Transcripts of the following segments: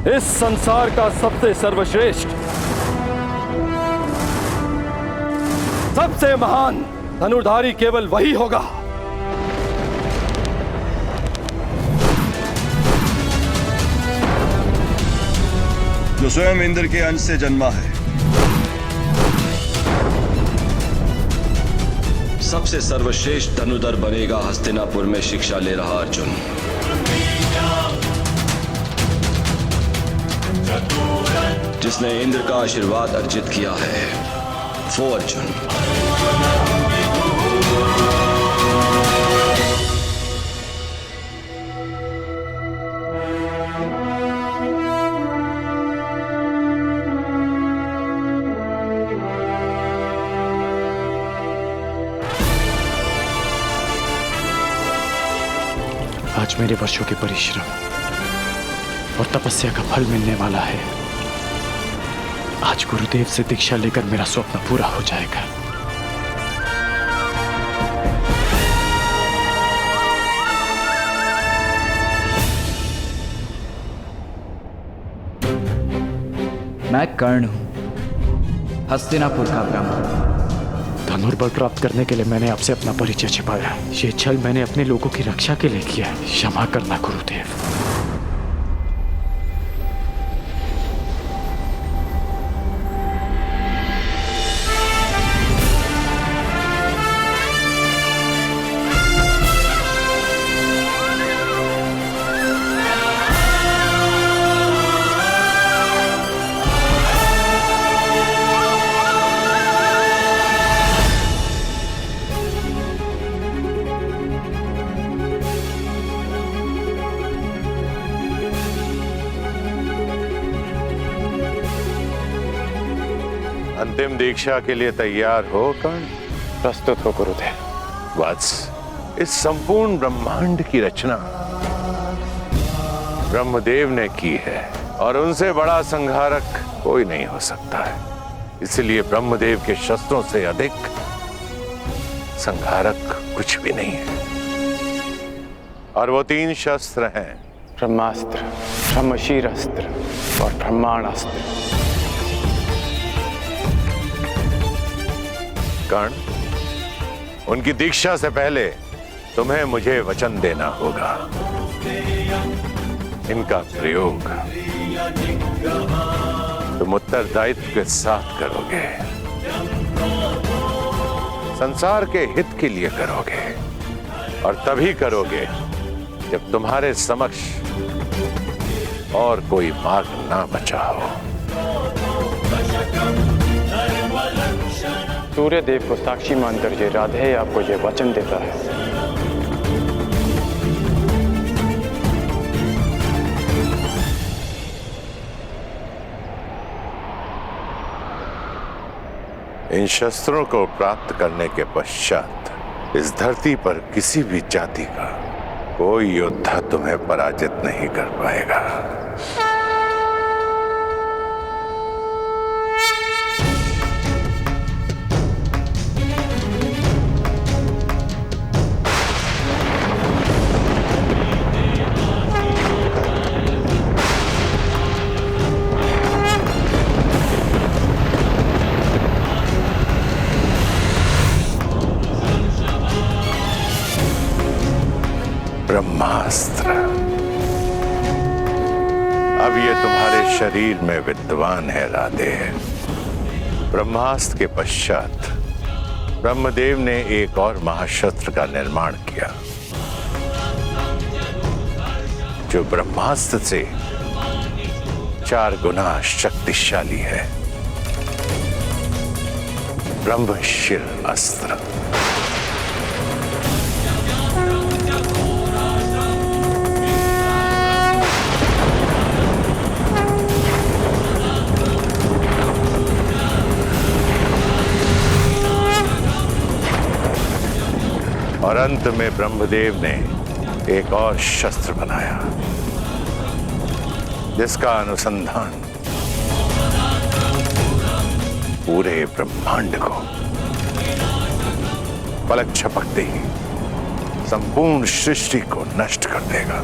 इस संसार का सबसे सर्वश्रेष्ठ, सबसे महान धनुर्धारी केवल वही होगा जो स्वयं इंद्र के अंश से जन्मा है। सबसे सर्वश्रेष्ठ धनुधर बनेगा हस्तिनापुर में शिक्षा ले रहा अर्जुन। जिसने इंद्र का आशीर्वाद अर्जित किया है वो अर्जुन। आज मेरे वर्षों के परिश्रम और तपस्या का फल मिलने वाला है। आज गुरुदेव से दीक्षा लेकर मेरा स्वप्न पूरा हो जाएगा। मैं कर्ण हूं, हस्तिनापुर का ब्राह्मण। धनुर्बल प्राप्त करने के लिए मैंने आपसे अपना परिचय छिपाया। ये छल मैंने अपने लोगों की रक्षा के लिए किया है। क्षमा करना गुरुदेव। अंतिम दीक्षा के लिए तैयार हो कर्ण? प्रस्तुत हो गुरुदेव। वत्स, इस संपूर्ण ब्रह्मांड की रचना ब्रह्मदेव ने की है और उनसे बड़ा संहारक कोई नहीं हो सकता है। इसलिए ब्रह्मदेव के शस्त्रों से अधिक संहारक कुछ भी नहीं है। और वो 3 शस्त्र हैं: ब्रह्मास्त्र, ब्रह्मशीरस्त्र और ब्रह्मांडास्त्र। कर्ण, उनकी दीक्षा से पहले तुम्हें मुझे वचन देना होगा। इनका प्रयोग तुम उत्तरदायित्व के साथ करोगे, संसार के हित के लिए करोगे, और तभी करोगे जब तुम्हारे समक्ष और कोई मार्ग ना बचा हो। सूर्य देव को साक्षी मानकर ये राधे आपको ये वचन देता है। इन शस्त्रों को प्राप्त करने के पश्चात इस धरती पर किसी भी जाति का कोई योद्धा तुम्हें पराजित नहीं कर पाएगा। ब्रह्मास्त्र अब ये तुम्हारे शरीर में विद्वान है राधे। ब्रह्मास्त्र के पश्चात ब्रह्मदेव ने एक और महाशस्त्र का निर्माण किया जो ब्रह्मास्त्र से 4 गुना शक्तिशाली है। ब्रह्मशिर अस्त्र। और अंत में ब्रह्मदेव ने एक और शस्त्र बनाया जिसका अनुसंधान पूरे ब्रह्मांड को पलक झपकते ही संपूर्ण सृष्टि को नष्ट कर देगा।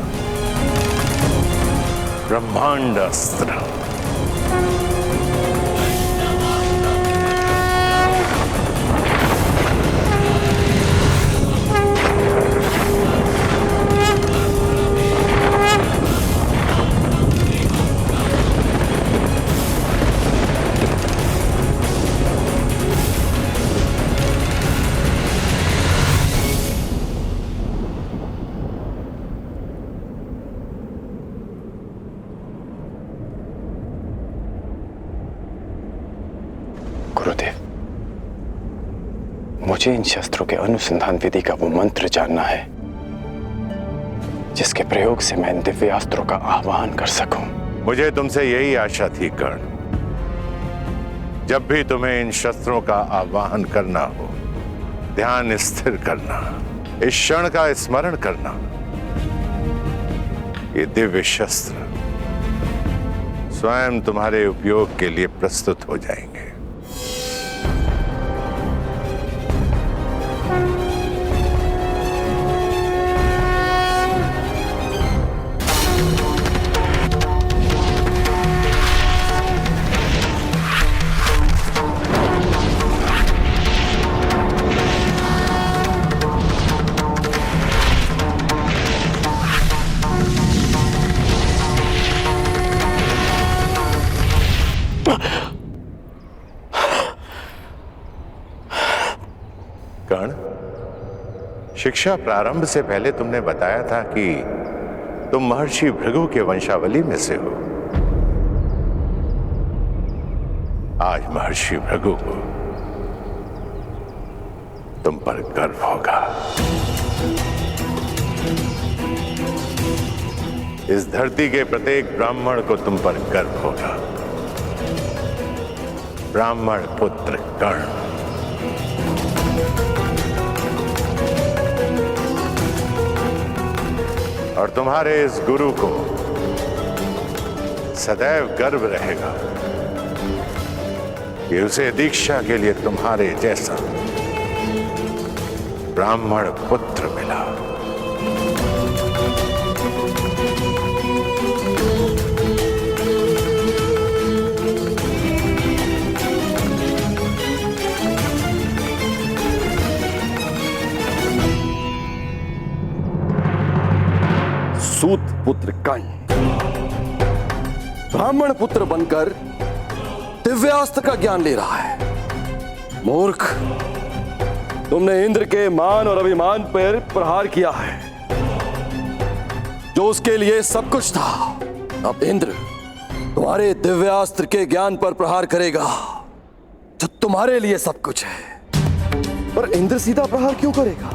ब्रह्मांड अस्त्र। गुरुदेव, मुझे इन शस्त्रों के अनुसंधान विधि का वो मंत्र जानना है जिसके प्रयोग से मैं इन दिव्यास्त्रों का आह्वान कर सकूं। मुझे तुमसे यही आशा थी कर्ण। जब भी तुम्हें इन शस्त्रों का आह्वान करना हो, ध्यान स्थिर करना, इस क्षण का स्मरण करना। ये दिव्य शस्त्र स्वयं तुम्हारे उपयोग के लिए प्रस्तुत हो जाएंगे। कर्ण, शिक्षा प्रारंभ से पहले तुमने बताया था कि तुम महर्षि भृगु के वंशावली में से हो। आज महर्षि भृगु को तुम पर गर्व होगा। इस धरती के प्रत्येक ब्राह्मण को तुम पर गर्व होगा। ब्राह्मण पुत्र कर्ण, और तुम्हारे इस गुरु को सदैव गर्व रहेगा कि उसे दीक्षा के लिए तुम्हारे जैसा ब्राह्मण पुत्र मिला। सूत पुत्र कर्ण ब्राह्मण पुत्र बनकर दिव्यास्त्र का ज्ञान ले रहा है। मूर्ख, तुमने इंद्र के मान और अभिमान पर प्रहार किया है, जो उसके लिए सब कुछ था। अब इंद्र तुम्हारे दिव्यास्त्र के ज्ञान पर प्रहार करेगा, जो तुम्हारे लिए सब कुछ है। पर इंद्र सीधा प्रहार क्यों करेगा?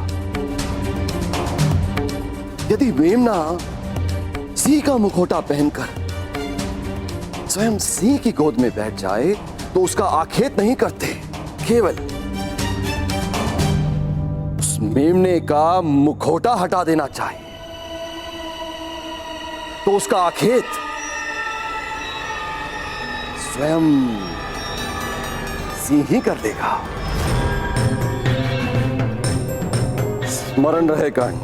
यदि मेमना सिंह का मुखौटा पहनकर स्वयं सिंह की गोद में बैठ जाए तो उसका आखेट नहीं करते, केवल उस मेमने का मुखौटा हटा देना चाहिए तो उसका आखेट स्वयं सिंह ही कर देगा। स्मरण रहे कर्ण,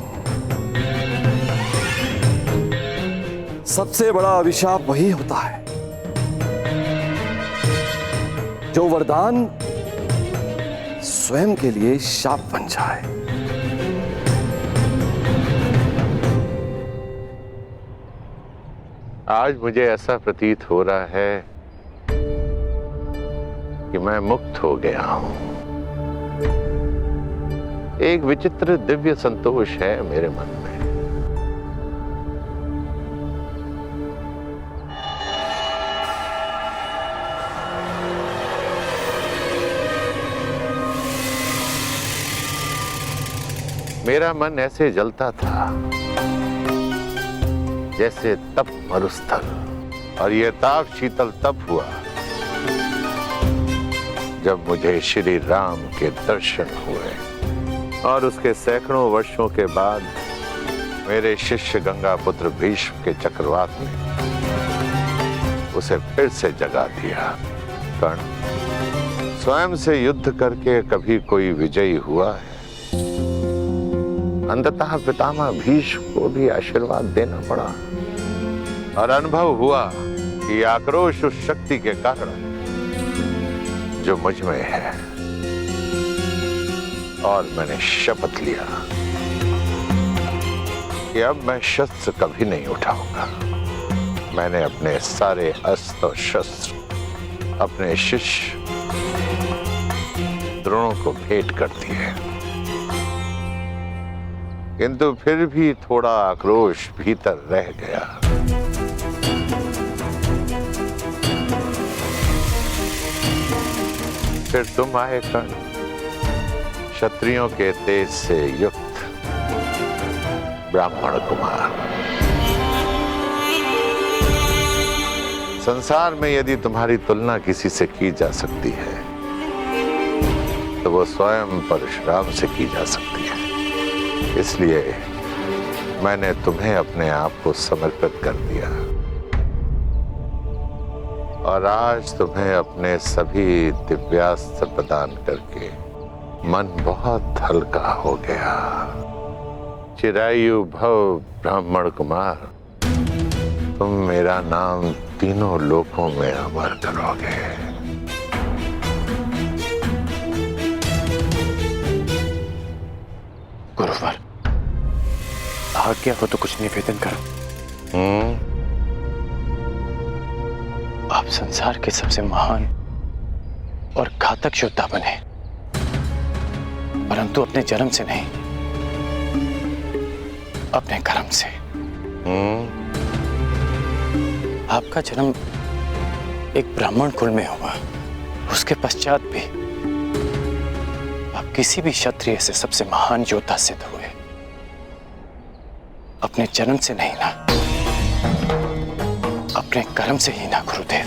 सबसे बड़ा अभिशाप वही होता है जो वरदान स्वयं के लिए शाप बन जाए। आज मुझे ऐसा प्रतीत हो रहा है कि मैं मुक्त हो गया हूं। एक विचित्र दिव्य संतोष है मेरे मन में। मेरा मन ऐसे जलता था जैसे तप मरुस्थल, और यह ताप शीतल तब हुआ जब मुझे श्री राम के दर्शन हुए, और उसके सैकड़ों वर्षों के बाद मेरे शिष्य गंगा पुत्र भीष्म के चक्रवात ने उसे फिर से जगा दिया। कर्ण, स्वयं से युद्ध करके कभी कोई विजयी हुआ है? अंततः पितामह भीष्म को भी आशीर्वाद देना पड़ा, और अनुभव हुआ कि आक्रोश उस शक्ति के कारण जो मुझ में है। और मैंने शपथ लिया कि अब मैं शस्त्र कभी नहीं उठाऊंगा। मैंने अपने सारे अस्त्र और शस्त्र अपने शिष्य द्रोणों को भेंट कर दिए, किंतु फिर भी थोड़ा आक्रोश भीतर रह गया। फिर तुम आए कर्ण, क्षत्रियों के तेज से युक्त ब्राह्मण कुमार। संसार में यदि तुम्हारी तुलना किसी से की जा सकती है तो वो स्वयं परशुराम से की जा सकती है। इसलिए मैंने तुम्हें अपने आप को समर्पित कर दिया और आज तुम्हें अपने सभी दिव्यास्त्र प्रदान करके मन बहुत हल्का हो गया। चिरायु भव ब्राह्मण कुमार, तुम मेरा नाम तीनों लोकों में अमर करोगे। गुरुवर, आज्ञा हो तो कुछ निवेदन करो। आप संसार के सबसे महान और घातक योद्धा बने, परंतु अपने जन्म से नहीं, अपने कर्म से। आपका जन्म एक ब्राह्मण कुल में हुआ, उसके पश्चात भी आप किसी भी क्षत्रिय से सबसे महान योद्धा सिद्ध हुए। अपने जन्म से नहीं ना, अपने कर्म से ही ना गुरुदेव।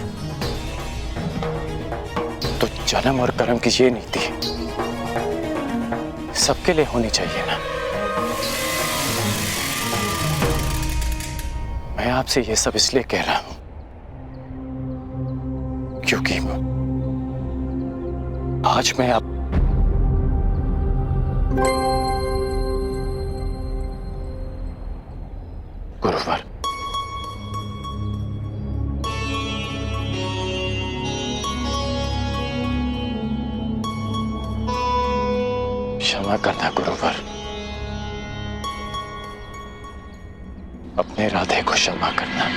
तो जन्म और कर्म की ये नीति सबके लिए होनी चाहिए ना। मैं आपसे ये सब इसलिए कह रहा हूं क्योंकि आज मैं आप गुरुवर, क्षमा करना गुरुवर, अपने राधे को क्षमा करना।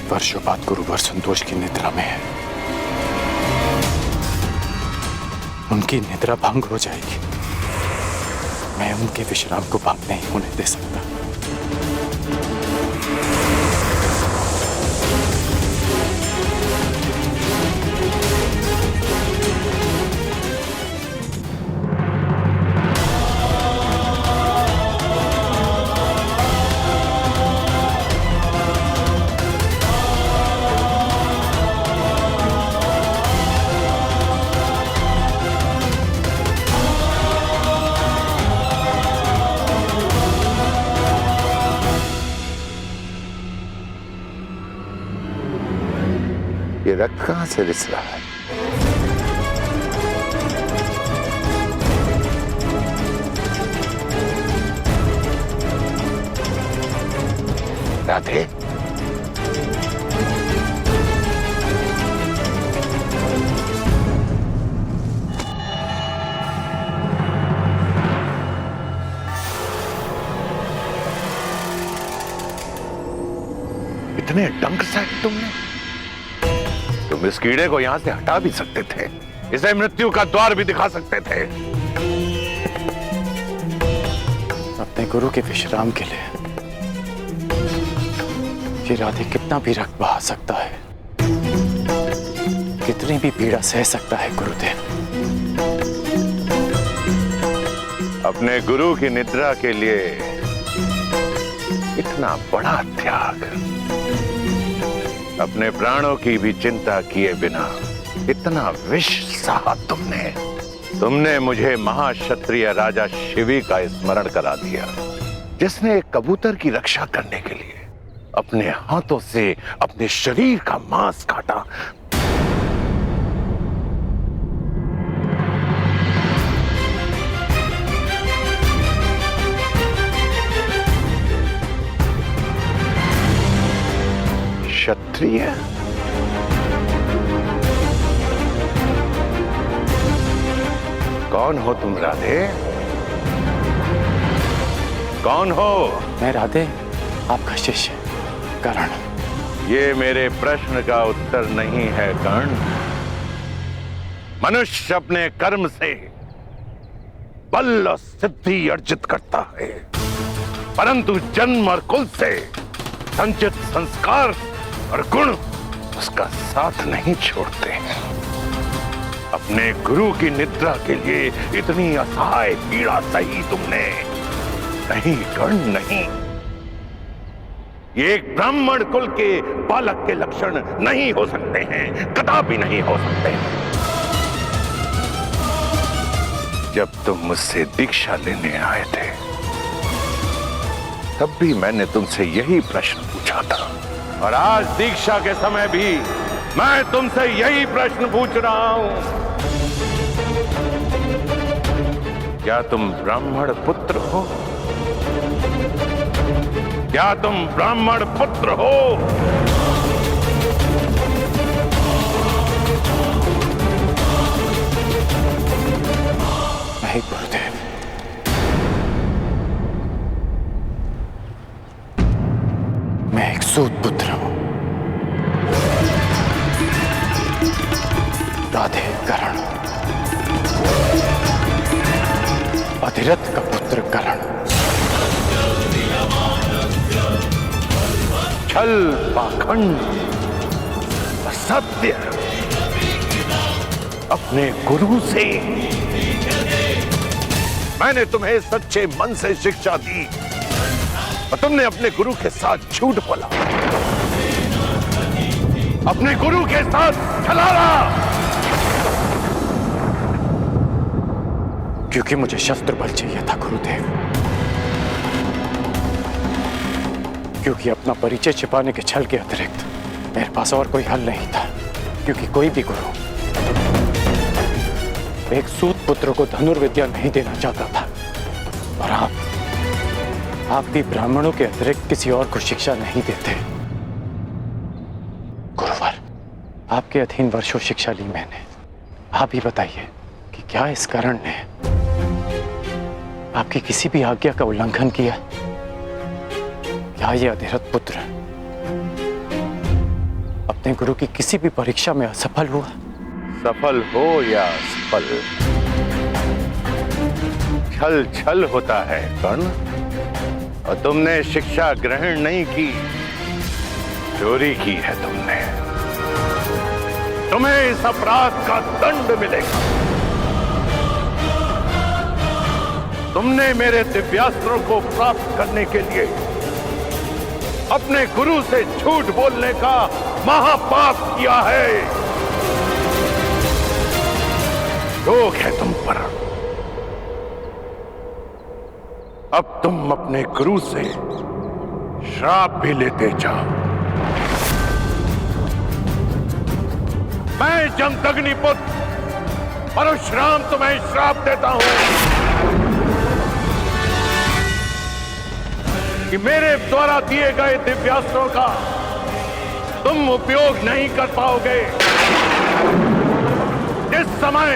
वर्षों बाद गुरुवर संतोष की निद्रा में है। उनकी निद्रा भंग हो जाएगी। मैं उनके विश्राम को भंग नहीं होने दे सकता। ये रक्त कहां से रिस रहा है? राधे, इतने डंक साहब तुमने? तुम इस कीड़े को यहां से हटा भी सकते थे, इसे मृत्यु का द्वार भी दिखा सकते थे। अपने गुरु के विश्राम के लिए ये राधे कितना भी रक्त बहा सकता है, कितनी भी पीड़ा सह सकता है गुरुदेव। अपने गुरु की निद्रा के लिए इतना बड़ा त्याग, अपने प्राणों की भी चिंता किए बिना इतना विष सहा तुमने मुझे महाक्षत्रिय राजा शिवी का स्मरण करा दिया, जिसने एक कबूतर की रक्षा करने के लिए अपने हाथों से अपने शरीर का मांस काटा। क्षत्रिय? कौन हो तुम राधे? कौन हो? मैं राधे आपका शिष्य कर्ण। ये मेरे प्रश्न का उत्तर नहीं है कर्ण। मनुष्य अपने कर्म से बल और सिद्धि अर्जित करता है, परंतु जन्म और कुल से संचित संस्कार और गुण उसका साथ नहीं छोड़ते हैं। अपने गुरु की निद्रा के लिए इतनी असहाय पीड़ा सही तुमने? नहीं कर्ण, नहीं। ये एक ब्राह्मण कुल के बालक के लक्षण नहीं हो सकते हैं, कदापि नहीं हो सकते हैं। जब तुम मुझसे दीक्षा लेने आए थे, तब भी मैंने तुमसे यही प्रश्न पूछा था, और आज दीक्षा के समय भी मैं तुमसे यही प्रश्न पूछ रहा हूं। क्या तुम ब्राह्मण पुत्र हो? क्या तुम ब्राह्मण पुत्र हो? नहीं गुरुदेव, मैं एक सूत पुत्र हूं। राधे कर्ण, अधिरथ का पुत्र कर्ण। छल, पाखंड, असत्य अपने गुरु से। मैंने तुम्हें सच्चे मन से शिक्षा दी और तुमने अपने गुरु के साथ झूठ बोला, अपने गुरु के साथ छलावा। क्योंकि मुझे शस्त्र बल चाहिए था गुरुदेव, क्योंकि अपना परिचय छिपाने के छल के अतिरिक्त मेरे पास और कोई हल नहीं था। क्योंकि कोई भी गुरु एक सूत पुत्र को धनुर्विद्या नहीं देना चाहता था, और आप भी ब्राह्मणों के अतिरिक्त किसी और को शिक्षा नहीं देते। गुरुवर, आपके अधीन वर्षों शिक्षा ली मैंने। आप ही बताइए कि क्या इस कर्ण ने आपकी किसी भी आज्ञा का उल्लंघन किया? क्या ये अधिरथ पुत्र अपने गुरु की किसी भी परीक्षा में असफल हुआ? सफल हो या असफल, छल छल होता है कर्ण। और तुमने शिक्षा ग्रहण नहीं की, चोरी की है तुमने। तुम्हें इस अपराध का दंड मिलेगा। तुमने मेरे दिव्यास्त्रों को प्राप्त करने के लिए अपने गुरु से झूठ बोलने का महापाप किया है। रोक है तुम पर। अब तुम अपने गुरु से श्राप भी लेते जाओ। मैं जमदग्नि पुत्र परशुराम तुम्हें श्राप देता हूं कि मेरे द्वारा दिए गए दिव्यास्त्रों का तुम उपयोग नहीं कर पाओगे। जिस समय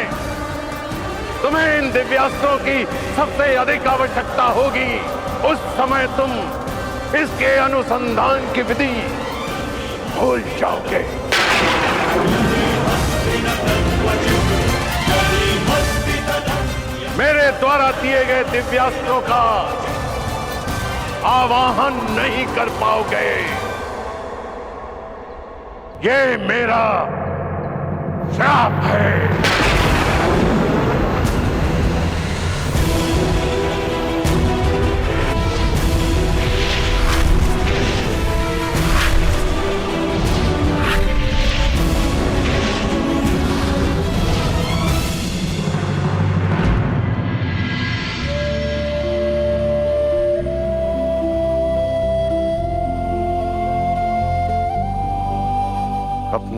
तुम्हें इन दिव्यास्त्रों की सबसे अधिक आवश्यकता होगी, उस समय तुम इसके अनुसंधान की विधि भूल जाओगे। मेरे द्वारा दिए गए दिव्यास्त्रों का आवाहन नहीं कर पाओगे। ये मेरा श्राप है।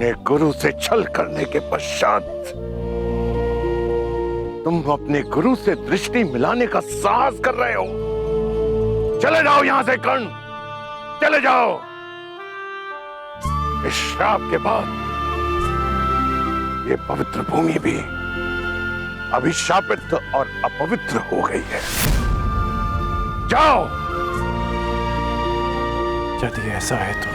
अपने गुरु से छल करने के पश्चात तुम अपने गुरु से दृष्टि मिलाने का साहस कर रहे हो। चले जाओ यहां से कर्ण, चले जाओ। इस श्राप के बाद ये पवित्र भूमि भी अभिशापित और अपवित्र हो गई है। जाओ। यदि ऐसा है तो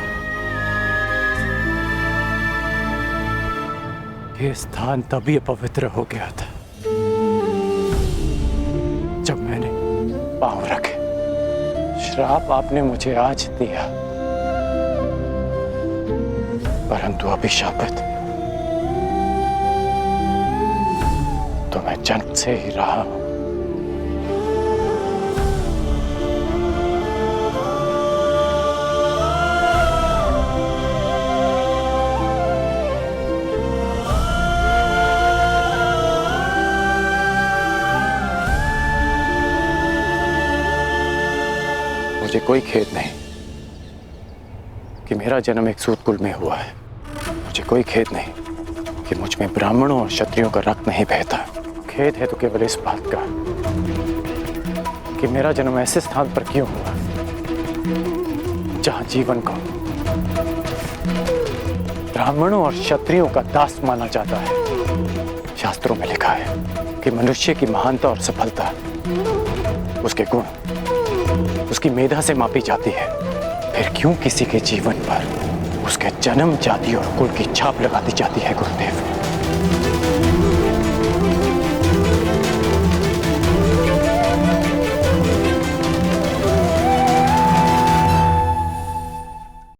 ये स्थान तभी अपवित्र हो गया था जब मैंने पांव रखे। श्राप आपने मुझे आज दिया, परंतु अभिशापित तो मैं जन्म से ही रहा हूं। मुझे कोई खेद नहीं कि मेरा जन्म एक सूत कुल में हुआ है। मुझे कोई खेद नहीं कि मुझ में ब्राह्मणों और क्षत्रियों का रक्त नहीं बहता। खेद है तो केवल इस बात का कि मेरा जन्म ऐसे स्थान पर क्यों हुआ जहां जीवन को ब्राह्मणों और क्षत्रियों का दास माना जाता है। शास्त्रों में लिखा है कि मनुष्य की महानता और सफलता उसके गुण, उसकी मेधा से मापी जाती है। फिर क्यों किसी के जीवन पर उसके जन्म, जाति और कुल की छाप लगा दी जाती है गुरुदेव?